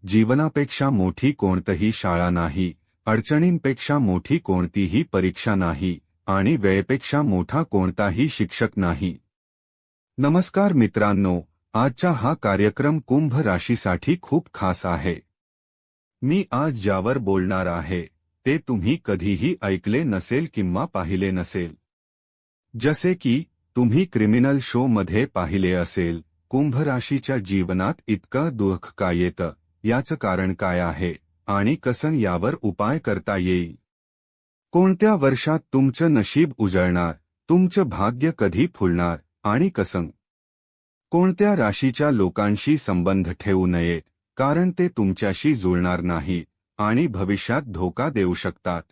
जीवनापेक्षा मोठी कोणतीही शाळा नाही, अडचणींपेक्षा मोठी कोणतीही परीक्षा नाही आणि वेळेपेक्षा मोठा कोणताही शिक्षक नाही। नमस्कार मित्रांनो, आजचा हा कार्यक्रम कुंभ राशीसाठी खूप खास आहे। मी आज ज्यावर बोलणार आहे ते तुम्ही कधीही ऐकले नसेल किंवा पाहिले नसेल। जसे की तुम्ही क्रिमिनल शो मध्ये पाहिले असेल, कुंभ राशीच्या जीवनात इतकं दुःख का येतं, याचं कारण काय आहे आणि कसं यावर उपाय करता येईल। कोणत्या वर्षात तुमचं नशीब उजळणार, तुमचं भाग्य कधी फुलणार आणि कसं। कोणत्या राशीच्या लोकांशी संबंध ठेवू नये, कारण ते तुमच्याशी जुळणार नाही आणि भविष्यात धोका देऊ शकतात।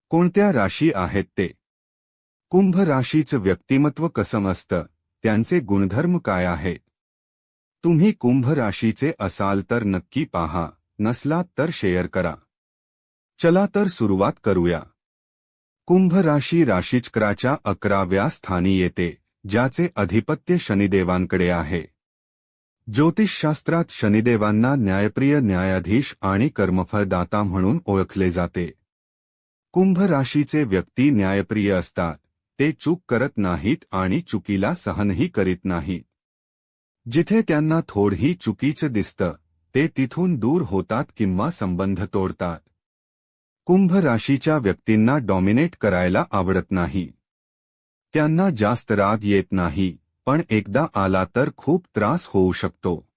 कोणत्या राशी आहेत ते? कुंभ राशीचं व्यक्तिमत्व कसं असतं, त्यांचे गुणधर्म काय आहेत। तुम्ही कुंभ राशीचे असाल तर नक्की पहा, नसलात तर शेअर करा। चला तर सुरुवात करूया। कुंभ राशी राशीचक्राच्या 11व्या स्थानी येते, ज्याचे अधिपत्य शनिदेवांकडे आहे। ज्योतिषशास्त्रात शनिदेवांना न्यायप्रिय न्यायाधीश आणि कर्मफलदाता म्हणून ओळखले जाते। कुंभ राशीचे व्यक्ती न्यायप्रिय असतात, ते चूक करत नाहीत आणि चुकीला सहनही करीत नाहीत। जिथे त्यांना थोडंही चुकीचं दिसतं, ते तिथून दूर होतात किंवा संबंध तोडतात। कुंभ राशीच्या व्यक्तींना डॉमिनेट करायला आवडत नाही। त्यांना जास्त राग येत नाही, पण एकदा आला तर खूप त्रास होऊ शकतो।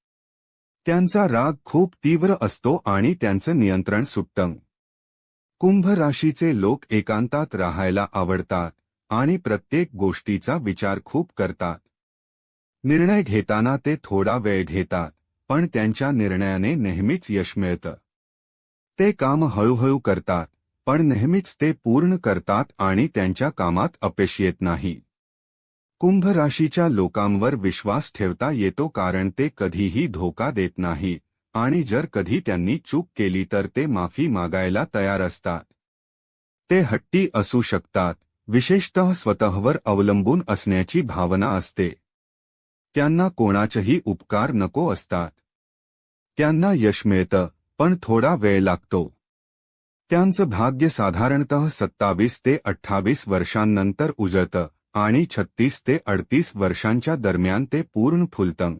त्यांचा राग खूप तीव्र असतो आणि त्यांचं नियंत्रण सुटतं। कुंभ राशीचे लोक एकांतात राहायला आवडतात आणि प्रत्येक गोष्टीचा विचार खूप करतात। निर्णय घेताना ते थोडा वेळ घेतात, पण त्यांच्या निर्णयाने नेहमीच यश मिळतं। ते काम हळूहळू करतात, पण नेहमीच ते पूर्ण करतात आणि त्यांच्या कामात अपयश येत नाही। कुंभ राशीच्या लोकांवर विश्वास ठेवता येतो कारण ते कधीही धोका देत नाहीत आणि जर कधी त्यांनी चूक केली तर ते माफी मागायला तयार असतात। ते हट्टी असू शकतात, विशेषतः स्वतःवर अवलंबून असण्याची भावना असते। त्यांना कोणाचेही उपकार नको असतात। त्यांना यश मिळतं, पण थोडा वेळ लागतो। त्यांचं भाग्य साधारणतः 27 ते 28 वर्षांनंतर उजळतं आणि 36 ते 38 वर्षांच्या दरम्यान ते पूर्ण फुलतं।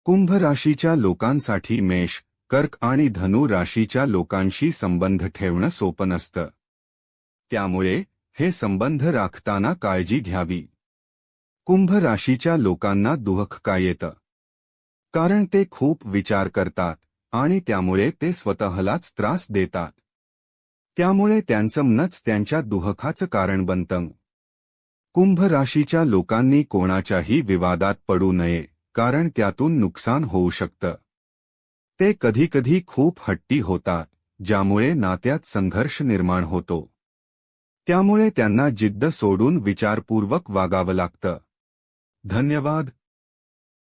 कुंभ राशीच्या लोकांसाठी मेष, कर्क आणि धनु राशीच्या लोकांशी संबंध ठेवणं सोपं नसतं। त्यामुळे हे संबंध राखताना काळजी घ्यावी। कुंभ राशीच्या लोकांना दुःख का येतं? कारण ते खूप विचार करतात आणि त्यामुळे ते स्वतःलाच त्रास देतात। त्यामुळे त्यांचं मनच त्यांच्या दुःखाचं कारण बनतं। कुंभ राशीच्या लोकांनी कोणाच्याही विवादात पडू नये, कारण त्यातून नुकसान होऊ शकतं। ते कधीकधी खूप हट्टी होतात, ज्यामुळे नात्यात संघर्ष निर्माण होतो। त्यामुळे त्यांना जिद्द सोडून विचारपूर्वक वागावं लागतं। धन्यवाद।